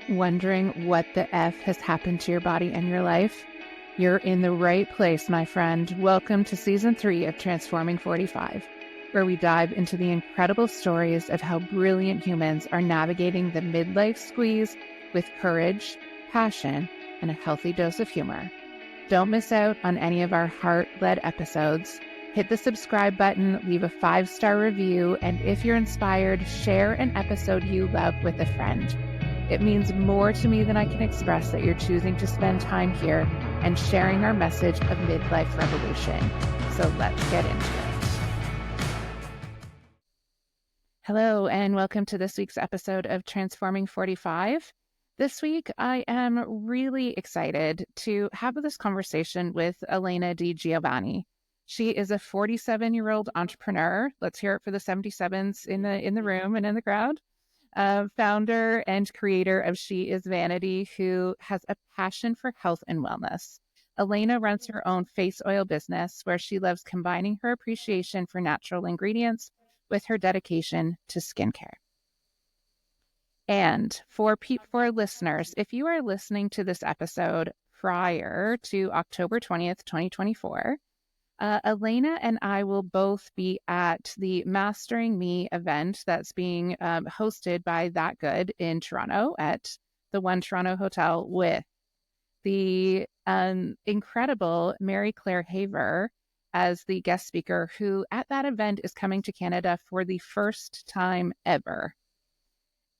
Wondering what the F has happened to your body and your life? You're in the right place, my friend. Welcome to Season 3 of Transforming 45, where we dive into the incredible stories of how brilliant humans are navigating the midlife squeeze with courage, passion, and a healthy dose of humor. Don't miss out on any of our heart-led episodes. Hit the subscribe button, leave a 5-star review, and if you're inspired, share an episode you love with a friend. It means more to me than I can express that you're choosing to spend time here and sharing our message of midlife revolution. So let's get into it. Hello, and welcome to this week's episode of Transforming 45. This week, I am really excited to have this conversation with Elena DiGiovanni. She is a 47-year-old entrepreneur. Let's hear it for the 77s in the room and in the crowd. Founder and creator of She Is Vanity, who has a passion for health and wellness. Elena runs her own face oil business where she loves combining her appreciation for natural ingredients with her dedication to skincare. And for listeners, if you are listening to this episode prior to October 20th, 2024, Elena and I will both be at the Mastering Me event that's being hosted by That Good in Toronto at the One Toronto Hotel with the incredible Mary Claire Haver as the guest speaker, who at that event is coming to Canada for the first time ever.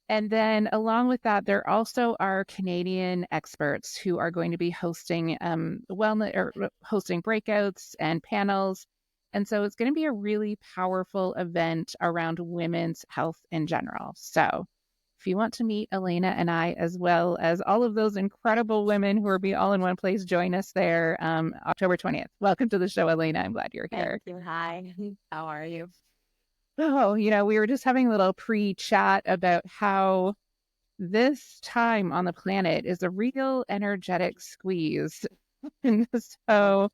And then along with that, there also are Canadian experts who are going to be hosting hosting breakouts and panels. And so it's going to be a really powerful event around women's health in general. So if you want to meet Elena and I, as well as all of those incredible women who will be all in one place, join us there October 20th. Welcome to the show, Elena. I'm glad you're here. Thank you. Hi. How are you? Oh, we were just having a little pre-chat about how this time on the planet is a real energetic squeeze. And so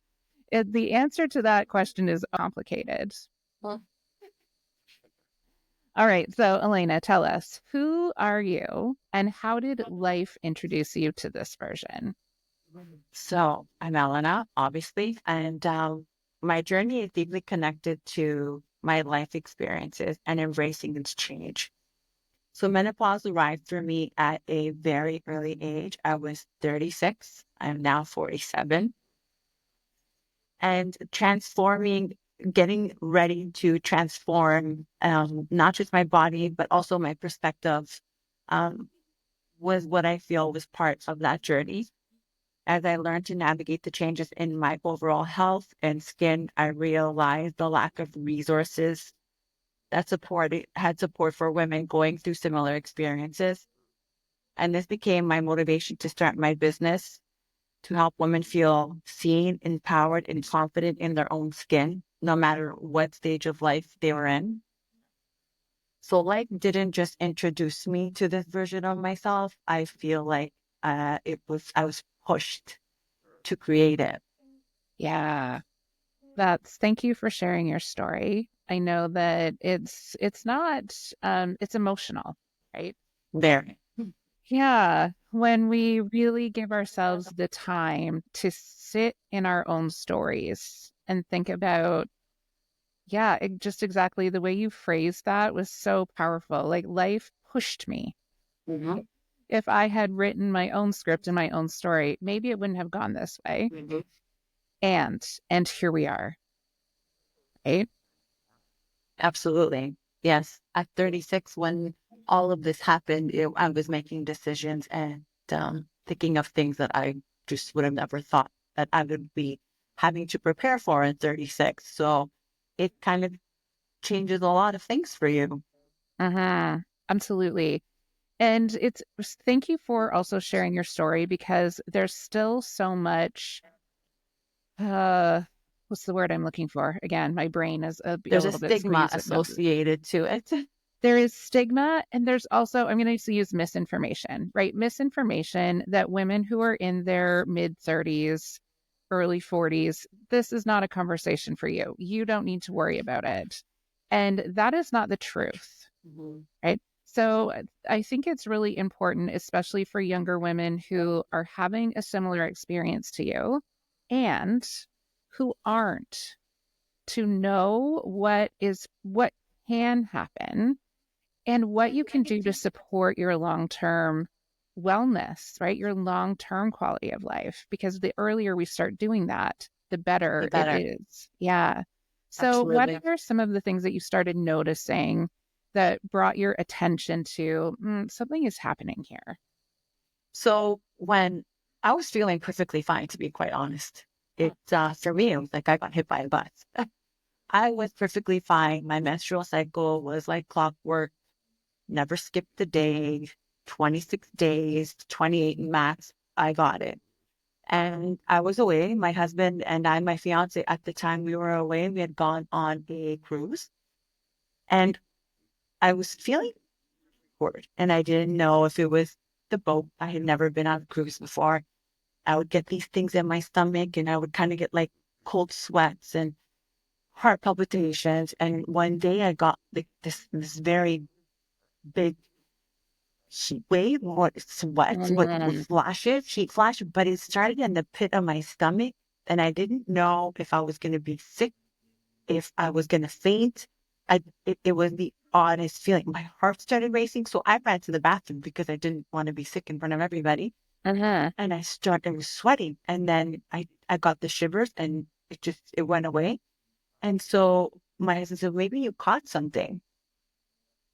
the answer to that question is complicated. Huh? All right. So, Elena, tell us, who are you and how did life introduce you to this version? So I'm Elena, obviously, and my journey is deeply connected to my life experiences and embracing its change. So menopause arrived for me at a very early age. I was 36. I'm now 47. And getting ready to transform not just my body, but also my perspective was what I feel was part of that journey. As I learned to navigate the changes in my overall health and skin, I realized the lack of resources that had support for women going through similar experiences. And this became my motivation to start my business to help women feel seen, empowered, and confident in their own skin, no matter what stage of life they were in. So life didn't just introduce me to this version of myself. I feel like I was pushed to create it. Yeah. Thank you for sharing your story. I know that it's emotional, right? Very. Yeah. When we really give ourselves the time to sit in our own stories and think about, just exactly the way you phrased that was so powerful. Like life pushed me. Mm-hmm. If I had written my own script and my own story, maybe it wouldn't have gone this way. Mm-hmm. And here we are. Right? Absolutely. Yes. At 36, when all of this happened, I was making decisions and thinking of things that I just would have never thought that I would be having to prepare for at 36. So it kind of changes a lot of things for you. Absolutely. And thank you for also sharing your story, because there's still so much, what's the word I'm looking for? Again, my brain is There's a little bit stigma squeezed. associated to it. There is stigma, and there's also, I'm going to use misinformation, right? Misinformation that women who are in their mid-30s, early 40s, this is not a conversation for you. You don't need to worry about it. And that is not the truth, right? So I think it's really important, especially for younger women who are having a similar experience to you and who aren't, to know what can happen and what you can do to support your long-term wellness, right? Your long-term quality of life. Because the earlier we start doing that, the The better it better. is. Yeah. So what Absolutely. are some of the things that you started noticing that brought your attention to something is happening here? So when I was feeling perfectly fine, to be quite honest, for me, it was like I got hit by a bus. I was perfectly fine. My menstrual cycle was like clockwork, never skipped a day, 26 days, 28 max. I got it. And I was away. My husband and I, my fiance at the time we were away, we had gone on a cruise and I was feeling bored and I didn't know if it was the boat. I had never been on a cruise before. I would get these things in my stomach and I would kind of get like cold sweats and heart palpitations. And one day I got like this very big heat wave or sweat, what Mm, flashes, heat flash, but it started in the pit of my stomach. And I didn't know if I was going to be sick, if I was going to faint. It was the oddest feeling. My heart started racing. So I ran to the bathroom because I didn't want to be sick in front of everybody. uh-huh. And I started sweating. And then I got the shivers and it went away. And so my husband said, maybe you caught something.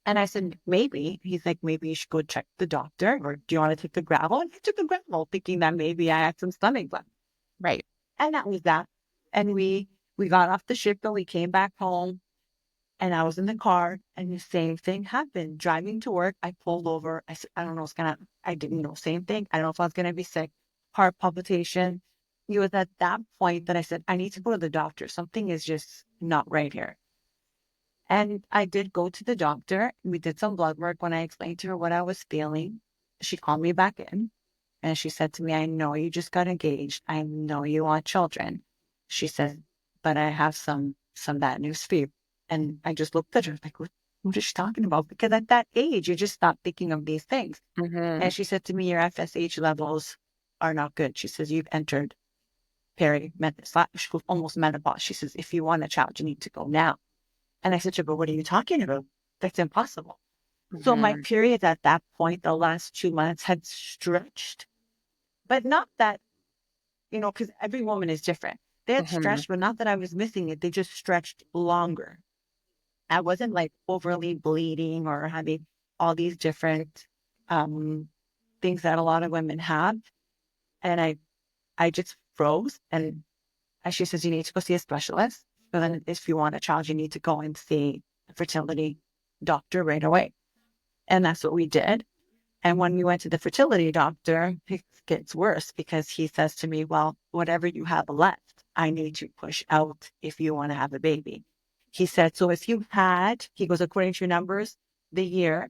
And I said, maybe. He's like, maybe you should go check the doctor or do you want to take the gravel? And I took the gravel thinking that maybe I had some stomach bug. Right. And that was that. And we got off the ship and we came back home and I was in the car and the same thing happened. Driving to work, I pulled over. I said, I don't know what's gonna, I didn't know, same thing. I don't know if I was gonna be sick, heart palpitation. It was at that point that I said, I need to go to the doctor. Something is just not right here. And I did go to the doctor. We did some blood work. When I explained to her what I was feeling, she called me back in and she said to me, I know you just got engaged. I know you want children. She said, but I have some bad news for you. And I just looked at her like, what is she talking about? Because at that age, you just stop thinking of these things. Mm-hmm. And she said to me, your FSH levels are not good. She says, you've entered almost menopause. She says, if you want a child, you need to go now. And I said to her, but what are you talking about? That's impossible. So my Mm-hmm. periods at that point, the last 2 months had stretched, but not that, because every woman is different. They had Mm-hmm. stretched, but not that I was missing it. They just stretched longer. I wasn't like overly bleeding or having all these different um, things that a lot of women have. And I just froze. And as she says, you need to go see a specialist. So then if you want a child, you need to go and see a fertility doctor right away. And that's what we did. And when we went to the fertility doctor, it gets worse because he says to me, well, whatever you have left, I need to push out if you want to have a baby. He said, so if you had, he goes, according to your numbers, the year,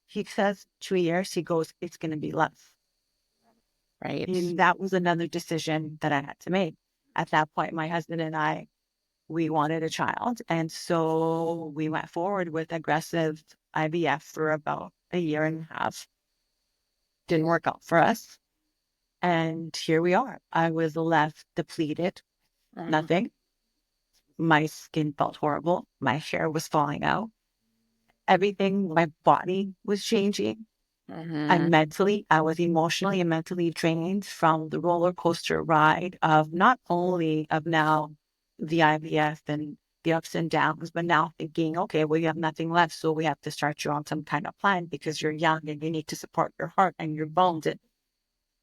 he says 2 years, he goes, it's going to be less. Right. And that was another decision that I had to make. At that point, my husband and I, we wanted a child. And so we went forward with aggressive IVF for about a year and a half. Didn't work out for us. And here we are. I was left depleted, Mm-hmm. nothing. My skin felt horrible. My hair was falling out. Everything, my body was changing. Mm-hmm. I was emotionally and mentally drained from the roller coaster ride of not only of now the IVF and the ups and downs, but now thinking, okay, well, you have nothing left. So we have to start you on some kind of plan because you're young and you need to support your heart and your bones.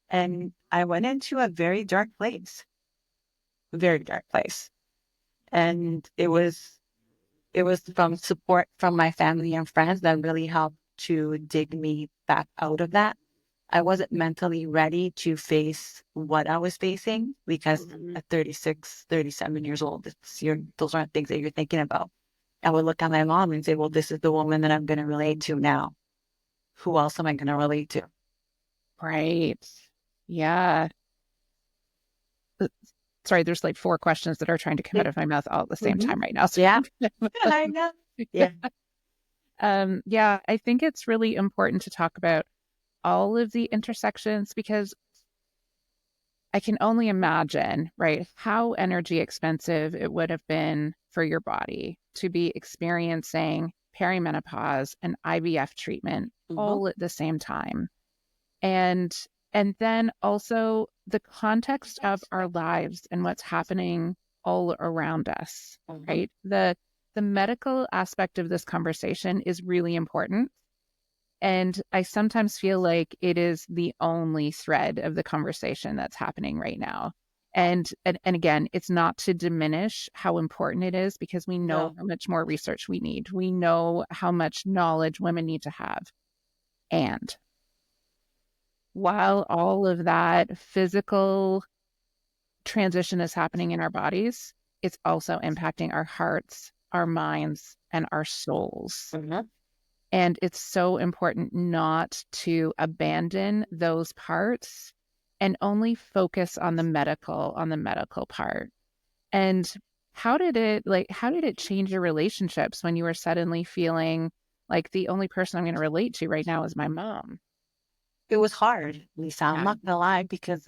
And I went into a very dark place. And it was from support from my family and friends that really helped to dig me back out of that. I wasn't mentally ready to face what I was facing because Mm-hmm. at 36, 37 years old, those aren't things that you're thinking about. I would look at my mom and say, well, this is the woman that I'm going to relate to now. Who else am I going to relate to? Right. Yeah. Uh, Sorry, there's like four questions that are trying to come out of my mouth all at the same Mm-hmm. time right now. So Yeah, I know. Yeah. Yeah, I think it's really important to talk about all of the intersections because I can only imagine, right, how energy expensive it would have been for your body to be experiencing perimenopause and IVF treatment Mhm. all at the same time. And and then also the context of our lives and what's happening all around us, Mhm. right? The medical aspect of this conversation is really important. And I sometimes feel like it is the only thread of the conversation that's happening right now. And again, it's not to diminish how important it is because we know No. how much more research we need. We know how much knowledge women need to have. And while all of that physical transition is happening in our bodies, it's also impacting our hearts, our minds, and our souls. Mhm. And it's so important not to abandon those parts and only focus on the medical part. And how did it change your relationships when you were suddenly feeling like the only person I'm going to relate to right now is my mom? It was hard, Lisa. I'm Yeah. not gonna lie, because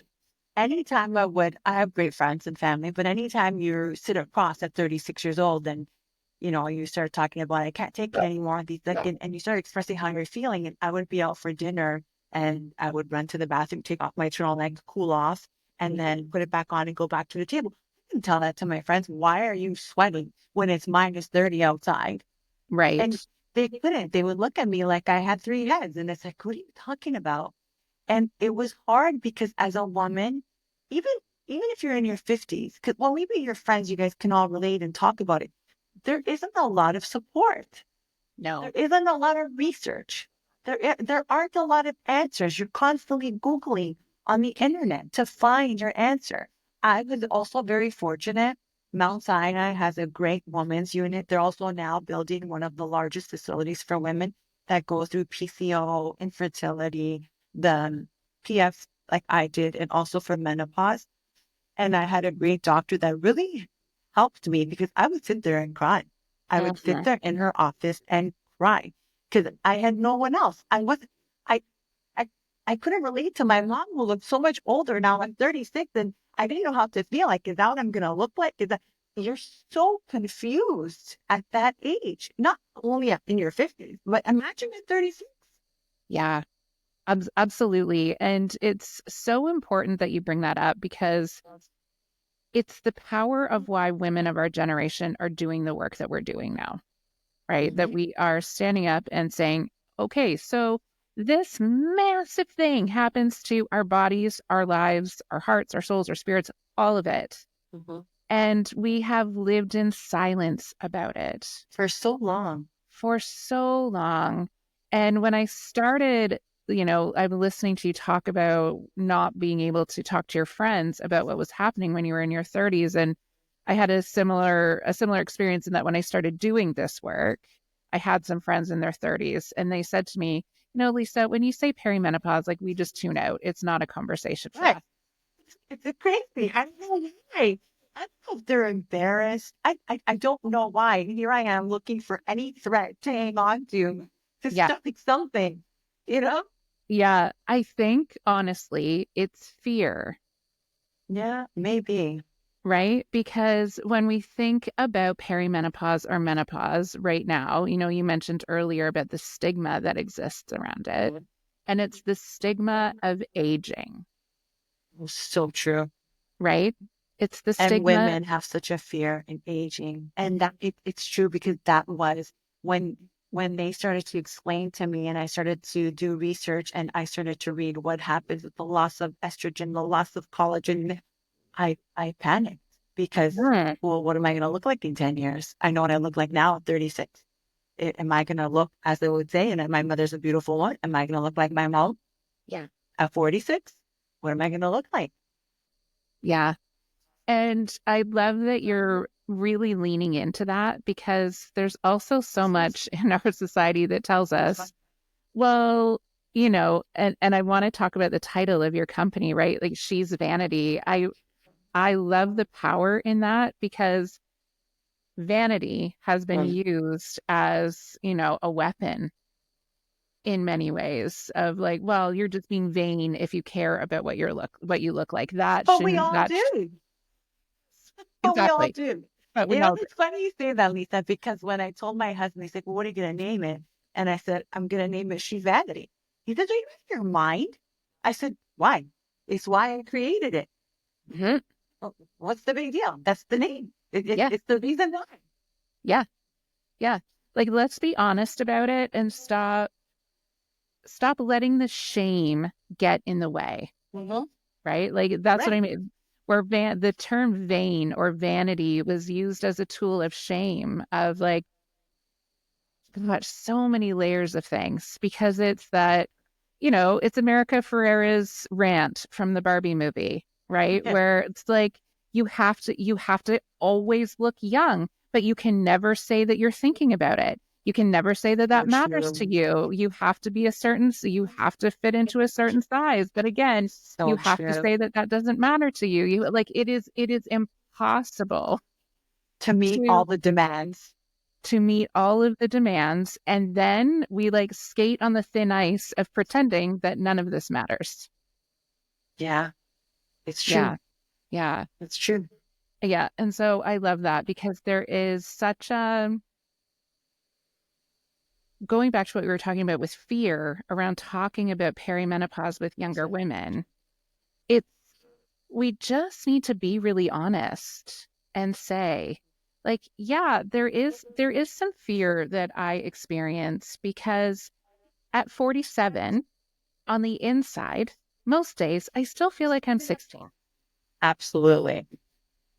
anytime I have great friends and family, but anytime you sit across at 36 years old and, you start talking about, I can't take it anymore, and you start expressing how you're feeling, and I would be out for dinner and I would run to the bathroom, take off my turtleneck, cool off, and then put it back on and go back to the table. I can tell that to my friends. Why are you sweating when it's minus 30 outside? And Right. they couldn't. They would look at me like I had three heads. And it's like, what are you talking about? And it was hard because as a woman, even even if you're in your 50s, because well, maybe your friends, you guys can all relate and talk about it. There isn't a lot of support. There No. isn't a lot of research. There aren't a lot of answers. You're constantly Googling on the internet to find your answer. I was also very fortunate. Mount Sinai has a great women's unit. They're also now building one of the largest facilities for women that go through PCO, infertility, the PF like I did, and also for menopause. And I had a great doctor that really helped me because I would sit there and cry. I would sit Mhm. there in her office and cry because I had no one else. I, I, I couldn't relate to my mom who looked so much older now. I'm 36 and I didn't know how to feel like, is that what I'm going to look like? You're so confused at that age, not only in your 50s, but imagine at 36. Yeah. Absolutely. And it's so important that you bring that up because it's the power of why women of our generation are doing the work that we're doing now, right? That Mhm. we are standing up and saying, okay, so this massive thing happens to our bodies, our lives, our hearts, our souls, our spirits, all of it. Mhm. And we have lived in silence about it For so long. for so long. And when I started, I'm listening to you talk about not being able to talk to your friends about what was happening when you were in your 30s. And I had a similar experience in that when I started doing this work, I had some friends in their 30s and they said to me, Lisa, when you say perimenopause, like we just tune out. It's not a conversation for Right. us. It's crazy. I don't know why. I don't know if they're embarrassed. I don't know why. Here I am looking for any thread to hang on to Yeah. stop something, you know? Yeah. I think honestly, it's fear. Yeah, maybe. Right? Because when we think about perimenopause or menopause right now, you mentioned earlier about the stigma that exists around it. And it's the stigma of aging, So true. right? It's the And stigma. women have such a fear in aging. And it's true because that was when they started to explain to me and I started to do research and I started to read what happens with the loss of estrogen, the loss of collagen. I panicked because, Mhm. well, what am I going to look like in 10 years? I know what I look like now at 36. Am I going to look, as they would say, and my mother's a beautiful one, am I going to look like my mom Yeah. at 46? What am I going to look like? Yeah. And I love that you're really leaning into that because there's also so much in our society that tells us, well, and I want to talk about the title of your company, right? Like She's Vanity. I love the power in that because vanity has been used as, a weapon in many ways of like, well, you're just being vain if you care about what you look like. That But we shouldn't all that do. But we all exactly. do. But we You know, all do. it's funny you say that, Lisa, because when I told my husband, he said, well, what are you going to name it? And I said, I'm going to name it She Vanity. He said, are you out of your mind? I said, why? It's why I created it. Mhm. Well, what's the big deal? That's the name. Yeah. It's the reason why. Yeah. Yeah. Like, let's be honest about it and stop letting the shame get in the way. Mm-hmm. Right? Like, that's what Right. I mean. Where the term vain or vanity was used as a tool of shame, of like, gosh, so many layers of things, because it's that, it's America Ferrera's rant from the Barbie movie, right? Yes. Where it's like, you have to always look young, but you can never say that you're thinking about it. You can never say that So that matters to true. you. You have to be you have to fit into a certain size. But again, you So have to true. say that that doesn't matter to you. You like, it is impossible To meet to all the demands. meet all of the demands. And then we like skate on the thin ice of pretending that none of this matters. Yeah, it's true. Yeah. Yeah. It's true. Yeah. And so I love that, because there is such a, going back to what we were talking about with fear around talking about perimenopause with younger women, it's, we just need to be really honest and say, like, yeah, there is some fear that I experience, because at 47, on the inside, most days, I still feel like I'm 16, Absolutely.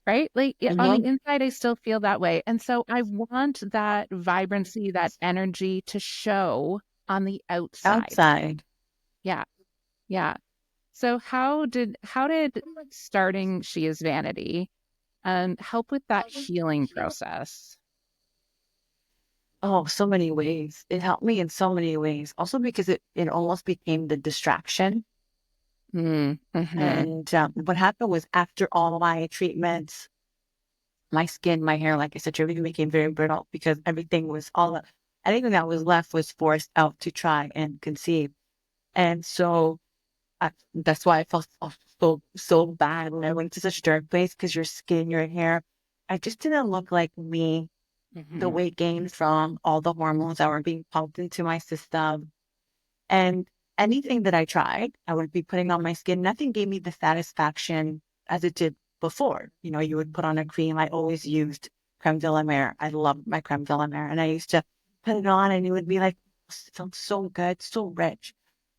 right? Like, on the Mm-hmm. inside, I still feel that way. And so I want that vibrancy, that energy to show on the outside. Outside. Yeah. Yeah. So how did starting She Is Vanity help with that healing process? Oh, so many ways. It helped me in so many ways. Also because it almost became the distraction. Mm-hmm. And what happened was after all my treatments, my skin, my hair, like I said, everything became very brittle because anything that was left was forced out to try and conceive. And so that's why I felt so bad when I went to such a dark place, because your skin, your hair, I just didn't look like me. The Mm-hmm. weight gained from all the hormones that were being pumped into my system. And anything that I tried, I would be putting on my skin. Nothing gave me the satisfaction as it did before. You know, you would put on a cream. I always used creme de la mer. I loved my creme de la mer. And I used to put it on and it would be like, it felt so good, so rich.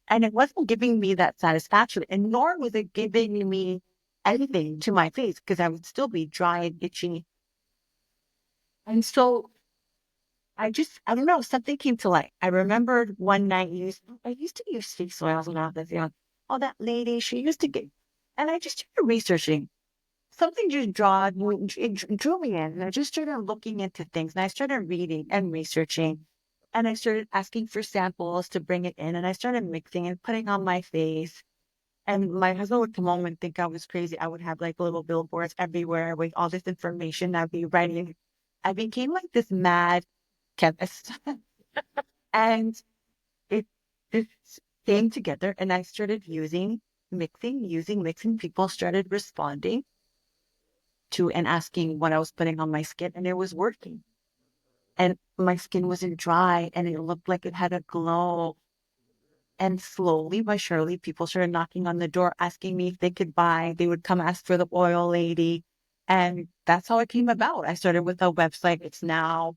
And it wasn't giving me that satisfaction. And nor was it giving me anything to my face, because I would still be dry and itchy. And so I don't know, something came to light. I remembered one night I used to use face oils when I was young. Oh, that lady, she used to get, and I just started researching. Something just it drew me in. And I just started looking into things, and I started reading and researching. And I started asking for samples to bring it in. And I started mixing and putting on my face. And my husband would come home and think I was crazy. I would have like little billboards everywhere with all this information. I'd be writing. I became like this mad chemist. And it just came together, and I started mixing. People started responding to and asking what I was putting on my skin, and it was working. And my skin wasn't dry, and it looked like it had a glow. And slowly but surely, people started knocking on the door, asking me if they could buy. They would come ask for the oil lady. And that's how it came about. I started with a website. It's now,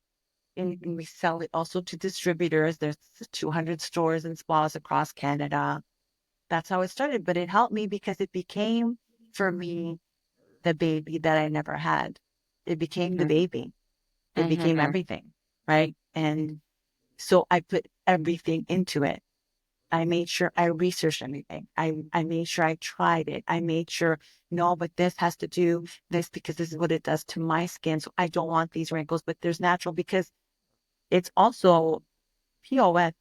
and we sell it also to distributors. There's 200 stores and spas across Canada. That's how it started. But it helped me because it became, for me, the baby that I never had. It became the baby. It became Mm-hmm. everything. Right. And so I put everything into it. I made sure I researched everything. I made sure I tried it. I made sure, no, but this has to do this because this is what it does to my skin. So I don't want these wrinkles, but there's natural, because it's also POS.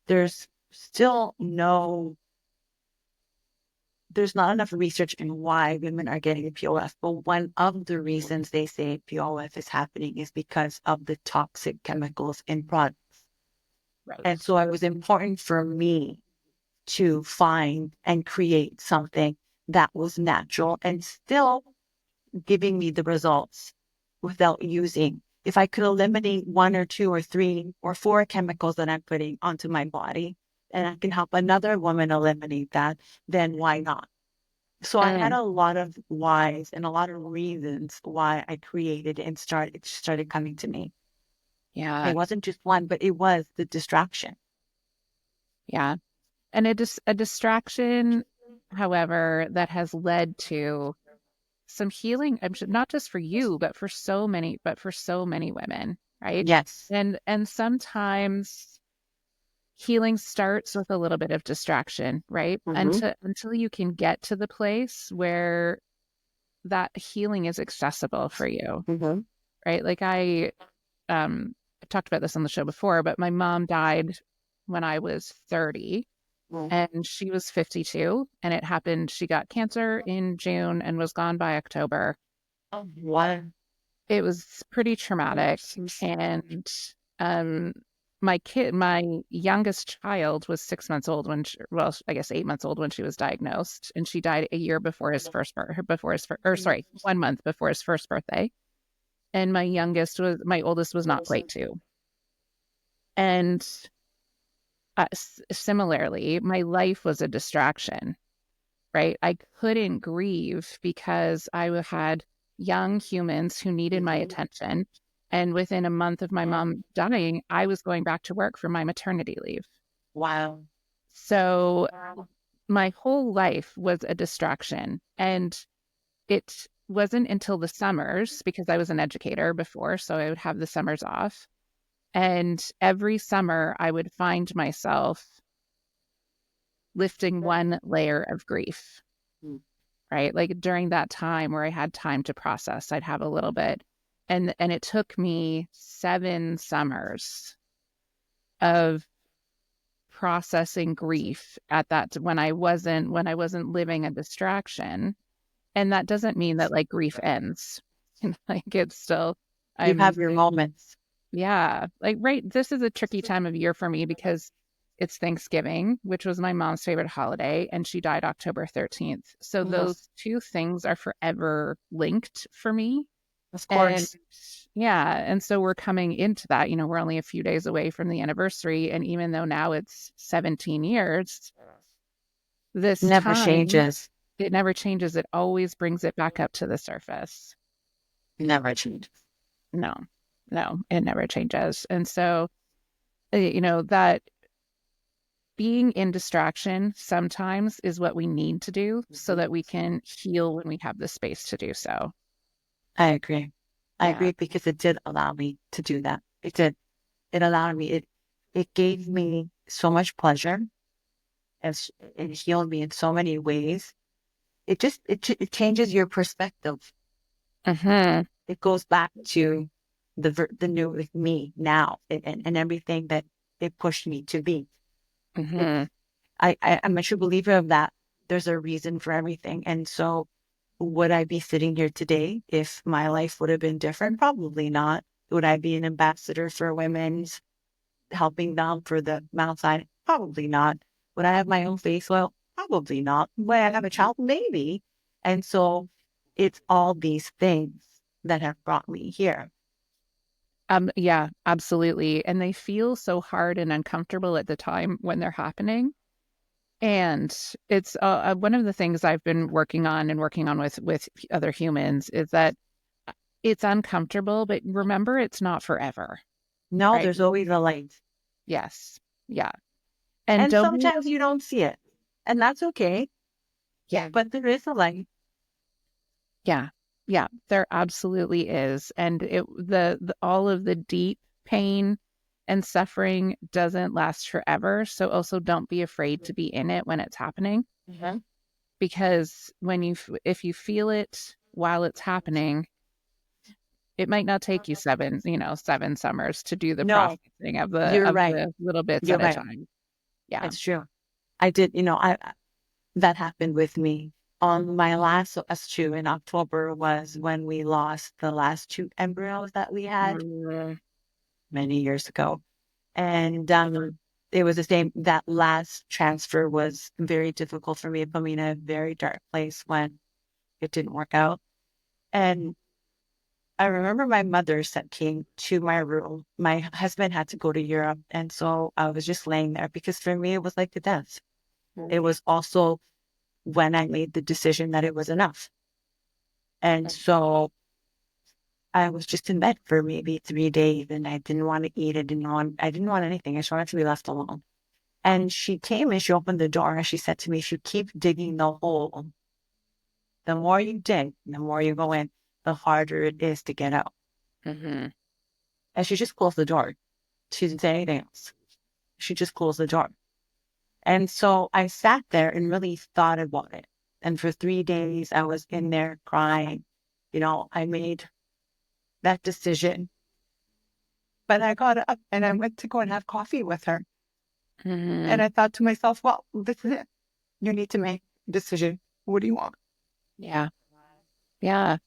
There's still no there's not enough research in why women are getting POF, but one of the reasons they say POF is happening is because of the toxic chemicals in products. Right. And so it was important for me to find and create something that was natural and still giving me the results without using. If I could eliminate one or two or three or four chemicals that I'm putting onto my body, and I can help another woman eliminate that, then why not? So I had Mm, a lot of whys and a lot of reasons why I created and started coming to me. yeah. It wasn't just one, but it was the distraction. Yeah. And a distraction, however, that has led to some healing, I'm sure, not just for you, but for so many women, right? Yes. And sometimes healing starts with a little bit of distraction, right? Mm-hmm. Until you can get to the place where that healing is accessible for you, Mm-hmm. right? Like I've talked about this on the show before, but my mom died when I was 30 and she was 52, and it happened. She got cancer in June and was gone by October. Oh, what? It was pretty traumatic. And um, my youngest child was 6 months old when, well, I guess 8 months old when she was diagnosed, and she died a year before his first or sorry, 1 month before his first birthday. And my oldest was not quite two. And similarly, my life was a distraction, right? I couldn't grieve because I had young humans who needed my attention. And within a month of my mom dying, I was going back to work for my maternity leave. Wow. So my whole life was a distraction. And it wasn't until the summers, because I was an educator before, so I would have the summers off. And every summer, I would find myself lifting one layer of grief, right? Like during that time where I had time to process, I'd have a little bit. And it took me 7 summers of processing grief at that when I wasn't living a distraction. And that doesn't mean that like grief ends. Like it's still You I'm have your moments. yeah, like right, this is a tricky time of year for me because it's Thanksgiving, which was my mom's favorite holiday, and she died October 13th. So Mhm. those two things are forever linked for me. Of And course. yeah, and so we're coming into that. We're only a few days away from the anniversary. And even though now it's 17 years, this Never time, changes. it never changes. It always brings it back up to the surface. Never changes. No, no, it never changes. And so, that being in distraction sometimes is what we need to do so that we can heal when we have the space to do so. I agree. I Yeah. agree because it did allow me to do that. It did. It allowed me. It gave me so much pleasure. It healed me in so many ways. It changes your perspective. Hmm. It goes back to the new like, me now and everything that it pushed me to be. It's Hmm. I'm a true believer of that. There's a reason for everything. And so would I be sitting here today if my life would have been different? Probably not. Would I be an ambassador for women's helping them for the Mount Sinai? Probably not. Would I have my own face? Well, probably not. Would I have a child? Maybe. And so it's all these things that have brought me here. Yeah, absolutely. And they feel so hard and uncomfortable at the time when they're happening. And it's one of the things I've been working on with other humans is that it's uncomfortable, but remember, it's not forever, No, right? there's always a light. Yes. Yeah. And And don't be, sometimes you don't see it. And that's okay. yeah. But there is a light. Yeah. Yeah, there absolutely is. And all of the deep pain and suffering doesn't last forever. So also don't be afraid to be in it when it's happening, Mhm. because if you feel it while it's happening, it might not take you 7 summers to do the No, processing you're of right. the little bits You're at a right. time. Yeah. It's true. I did, that happened with me. On my last S2 in October was when we lost the last two embryos that we had many years ago. And it was the same. That last transfer was very difficult for me. It put me in a very dark place when it didn't work out. And I remember my mother came to my room. My husband had to go to Europe. And so I was just laying there because for me, it was like the death. It was also when I made the decision that it was enough. And so I was just in bed for maybe 3 days and I didn't want to eat. I didn't want anything. I just wanted to be left alone. And she came and she opened the door and she said to me, if you keep digging the hole, the more you dig, the more you go in, the harder it is to get out. Mm-hmm. And she just closed the door. She didn't say anything else. She just closed the door. And so I sat there and really thought about it. And for 3 days, I was in there crying. I made that decision. But I got up and I went to go and have coffee with her. Mm-hmm. And I thought to myself, well, this is it. You need to make a decision. What do you want? Yeah. Yeah.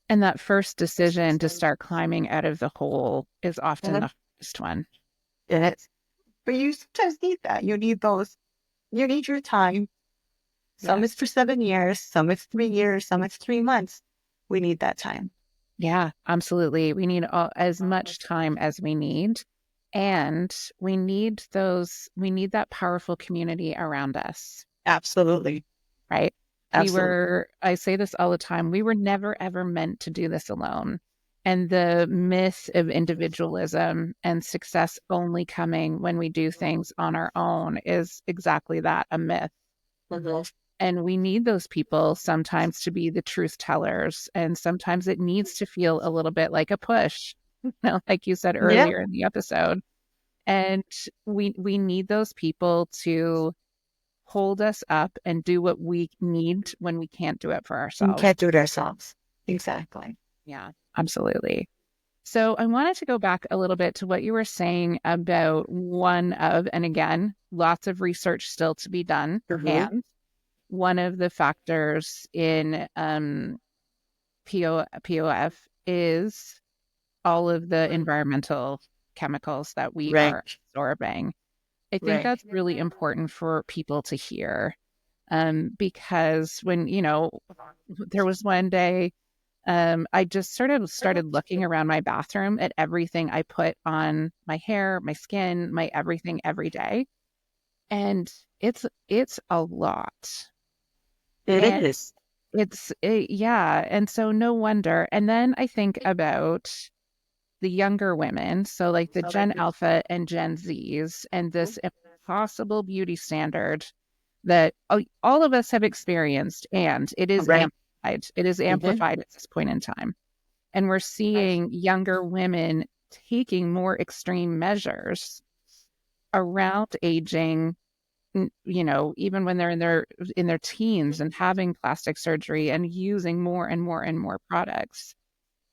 And that first decision to start climbing out of the hole is often the hardest one. It is. But you sometimes need that. You need those. You need your time. Some Yeah. is for 7 years, some is 3 years, some is 3 months. We need that time. Yeah, absolutely. We need as much time as we need. And we need that powerful community around us, Absolutely. right? Absolutely. I say this all the time, we were never, ever meant to do this alone. And the myth of individualism and success only coming when we do things on our own is exactly that, a myth. Mm-hmm. And we need those people sometimes to be the truth tellers. And sometimes it needs to feel a little bit like a push, like you said Yeah. earlier in the episode. And we need those people to hold us up and do what we need when we can't do it for We ourselves. can't do it ourselves. Exactly. Yeah, absolutely. So I wanted to go back a little bit to what you were saying about and again, lots of research still to be done. Mm-hmm. And one of the factors in POF is all of the environmental chemicals that we Right. are absorbing. I think Right. that's really important for people to hear. Because when, there was one day, I just sort of started looking around my bathroom at everything I put on my hair, my skin, my everything every day. And it's a lot. It And is. yeah. And so no wonder. And then I think about the younger women. So like the Gen Alpha and Gen Zs and this impossible beauty standard that all of us have experienced, and it is Right. amplified. It is amplified at this point in time. And we're seeing younger women taking more extreme measures around aging, even when they're in their teens and having plastic surgery and using more and more and more products.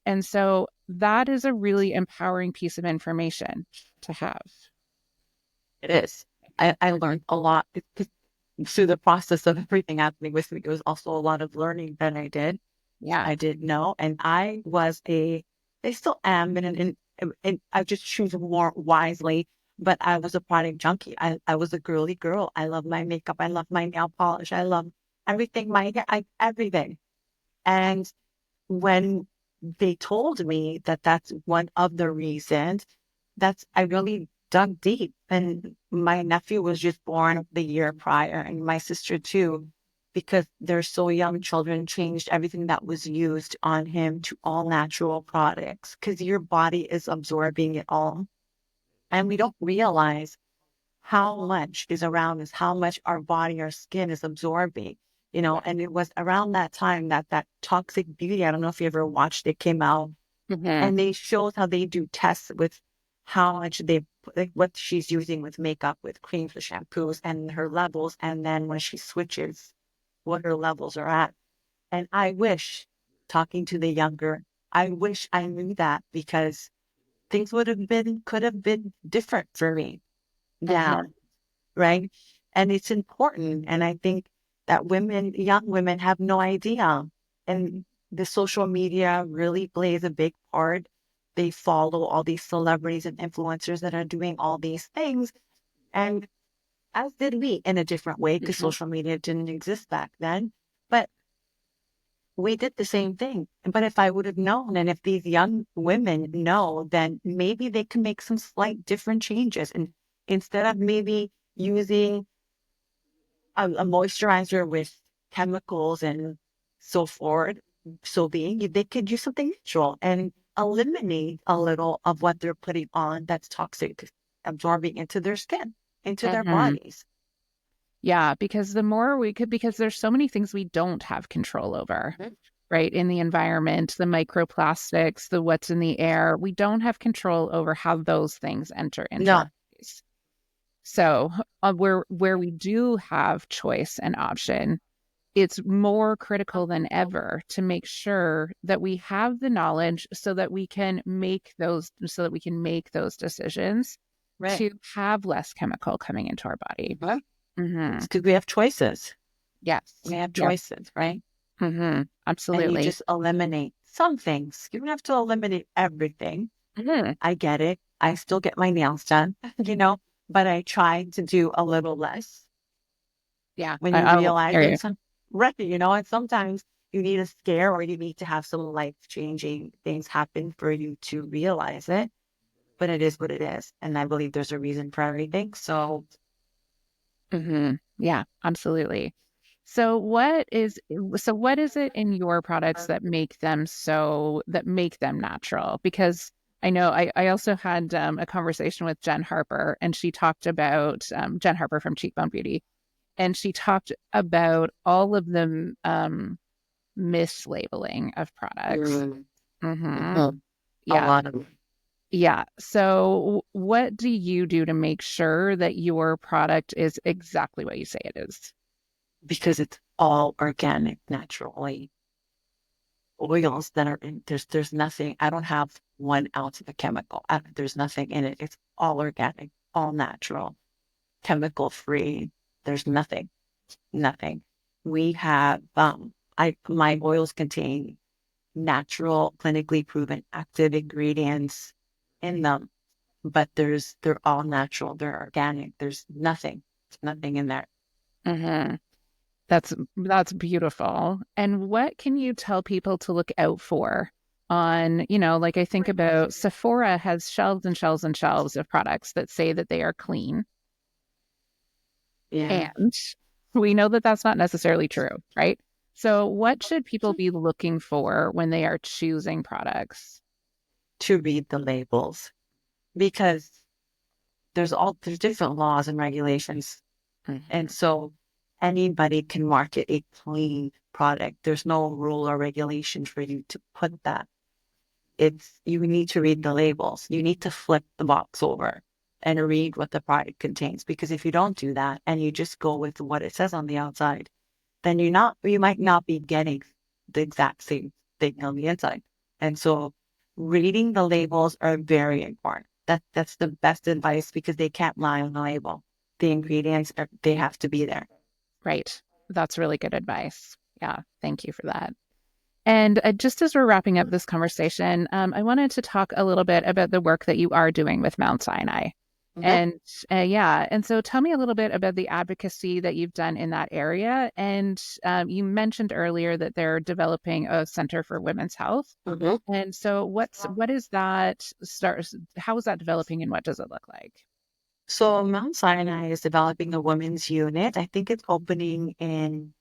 And so that is a really empowering piece of information to have. It is. I learned a lot through the process of everything happening with me. It was also a lot of learning that I did. Yeah. I didn't know. And I still am, and I just choose more wisely. But I was a product junkie. I was a girly girl. I love my makeup. I love my nail polish. I love everything, my hair, everything. And when they told me that that's one of the reasons, I really dug deep. And my nephew was just born the year prior, and my sister too, because they're so young. Children changed everything that was used on him to all natural products because your body is absorbing it all. And we don't realize how much is around us, how much our body, our skin is absorbing, and it was around that time that Toxic Beauty, I don't know if you ever watched it, came out, and they showed how they do tests with how much like what she's using with makeup, with creams, with shampoos, and her levels. And then when she switches, what her levels are at. And I wish, talking to the younger, I wish I knew that because things could have been different for me now. Right. And it's important. And I think that young women have no idea. And the social media really plays a big part. They follow all these celebrities and influencers that are doing all these things. And as did we, in a different way, because social media didn't exist back then. But we did the same thing. But if I would have known, and if these young women know, then maybe they can make some slight different changes. And instead of maybe using a moisturizer with chemicals and so forth, they could use something natural and eliminate a little of what they're putting on that's toxic, absorbing into their skin, into their Mhm. bodies. Yeah, because because there's so many things we don't have control over, right? In the environment, the microplastics, the what's in the air, we don't have control over how those things enter into No, our bodies. So, where we do have choice and option, it's more critical than ever to make sure that we have the knowledge so that we can make those decisions right. to have less chemical coming into our body. Huh? Hmm. It's because we have choices. Yes. We have Yes. choices, right? Hmm. And you Absolutely. just eliminate some things. You don't have to eliminate everything. Hmm. I get it. I still get my nails done, but I try to do a little less Yeah. when you I'll realize hear you. that and sometimes you need a scare or you need to have some life-changing things happen for you to realize it. But it is what it is. And I believe there's a reason for everything. So Hmm. Yeah, absolutely. So what is it in your products that make them natural? Because I know I also had a conversation with Jen Harper, and she talked about Jen Harper from Cheekbone Beauty, and she talked about all of the mislabeling of products. mm, Hmm. mhm, a Yeah. lot of Yeah. So what do you do to make sure that your product is exactly what you say it is? because it's all organic, naturally. Oils that are there's nothing. I don't have 1 ounce of a chemical. There's nothing in it. It's all organic, all natural, chemical free. There's nothing. We have my oils contain natural, clinically proven active ingredients in them, but they're all natural. They're organic. There's nothing in there. Hmm. That's beautiful. And what can you tell people to look out for on, like I think about Sephora has shelves and shelves and shelves of products that say that they are clean. Yeah. And we know that that's not necessarily true, right? So what should people be looking for when they are choosing products? To read the labels because there's different laws and regulations. And Mhm. so anybody can market a clean product. There's no rule or regulation for you to put that. You need to read the labels. You need to flip the box over and read what the product contains. Because if you don't do that and you just go with what it says on the outside, then you might not be getting the exact same thing on the inside. And so reading the labels are very important. That's the best advice because they can't lie on the label. The ingredients they have to be there. Right. That's really good advice. Yeah. Thank you for that. And just as we're wrapping up this conversation, I wanted to talk a little bit about the work that you are doing with Mount Sinai. Mhm. And yeah, and so tell me a little bit about the advocacy that you've done in that area. And you mentioned earlier that they're developing a center for women's health. Mhm. And so what is that start? How is that developing and what does it look like? So Mount Sinai is developing a women's unit. I think it's opening in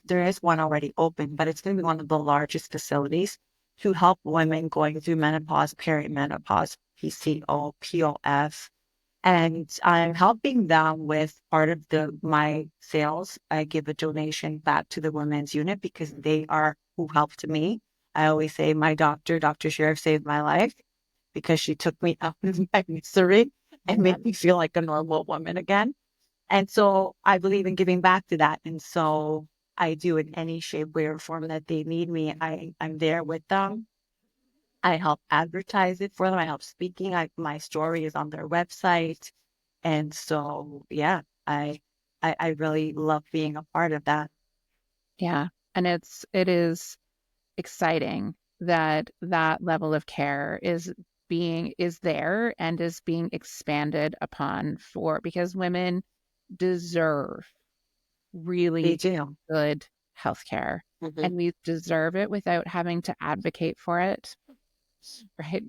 there is one already open, but it's going to be one of the largest facilities to help women going through menopause, perimenopause, PCO, POF. And I'm helping them with part of my sales. I give a donation back to the women's unit because they are who helped me. I always say my doctor, Dr. Sheriff, saved my life because she took me out of my misery and made me feel like a normal woman again. And so I believe in giving back to that. And so I do in any shape, way, or form that they need me. I'm there with them. I help advertise it for them. I help speaking. My story is on their website. And so, yeah. I really love being a part of that. Yeah. And it is exciting that that level of care is there and is being expanded upon for because women deserve They really do. good healthcare Mhm. and we deserve it without having to advocate for it, right?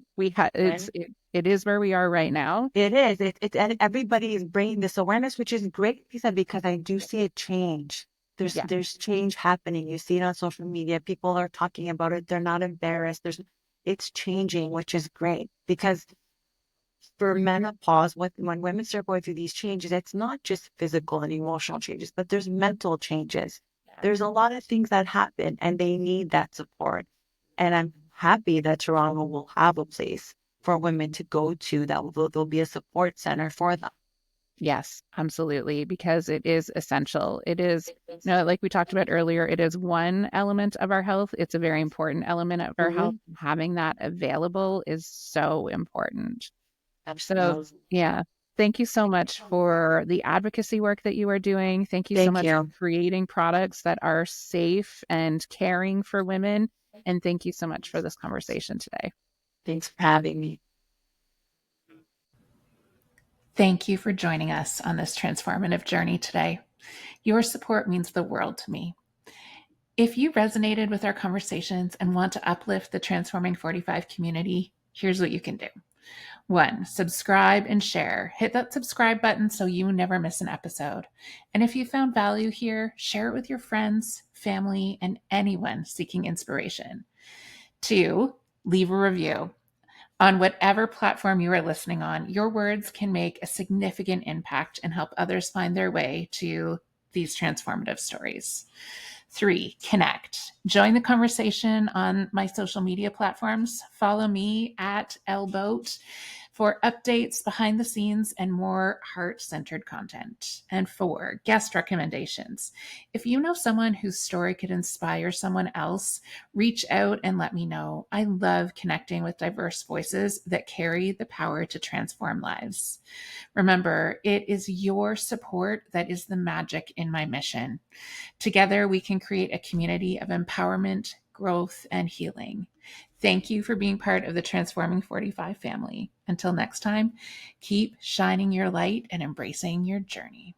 It is where we are right now. It is. And everybody is bringing this awareness, which is great, Lisa, because I do see a change. Yeah. There's change happening. You see it on social media. People are talking about it. They're not embarrassed. It's changing, which is great because for menopause, when women start going through these changes, it's not just physical and emotional changes, but there's mental changes. There's a lot of things that happen, and they need that support. And I'm happy that Toronto will have a place for women to go to that there'll be a support center for them. Yes, absolutely, because it is essential. It is, like we talked about earlier, it is one element of our health. It's a very important element of our health. Hmm. Having that available is so important. So, Absolutely. yeah, thank you so much for the advocacy work that you are doing. Thank you so Thank much for you. creating products that are safe and caring for women. And thank you so much for this conversation today. Thanks for having me. Thank you for joining us on this transformative journey today. Your support means the world to me. If you resonated with our conversations and want to uplift the Transforming 45 community, here's what you can do. 1, subscribe and share. Hit that subscribe button so you never miss an episode. And if you found value here, share it with your friends, family, and anyone seeking inspiration. 2, leave a review. On whatever platform you are listening on, your words can make a significant impact and help others find their way to these transformative stories. 3, connect. Join the conversation on my social media platforms. Follow me at lboat for updates, behind the scenes, and more heart-centered content. And 4, guest recommendations. If you know someone whose story could inspire someone else, reach out and let me know. I love connecting with diverse voices that carry the power to transform lives. Remember, it is your support that is the magic in my mission. Together, we can create a community of empowerment, growth, and healing. Thank you for being part of the Transforming 45 family. Until next time, keep shining your light and embracing your journey.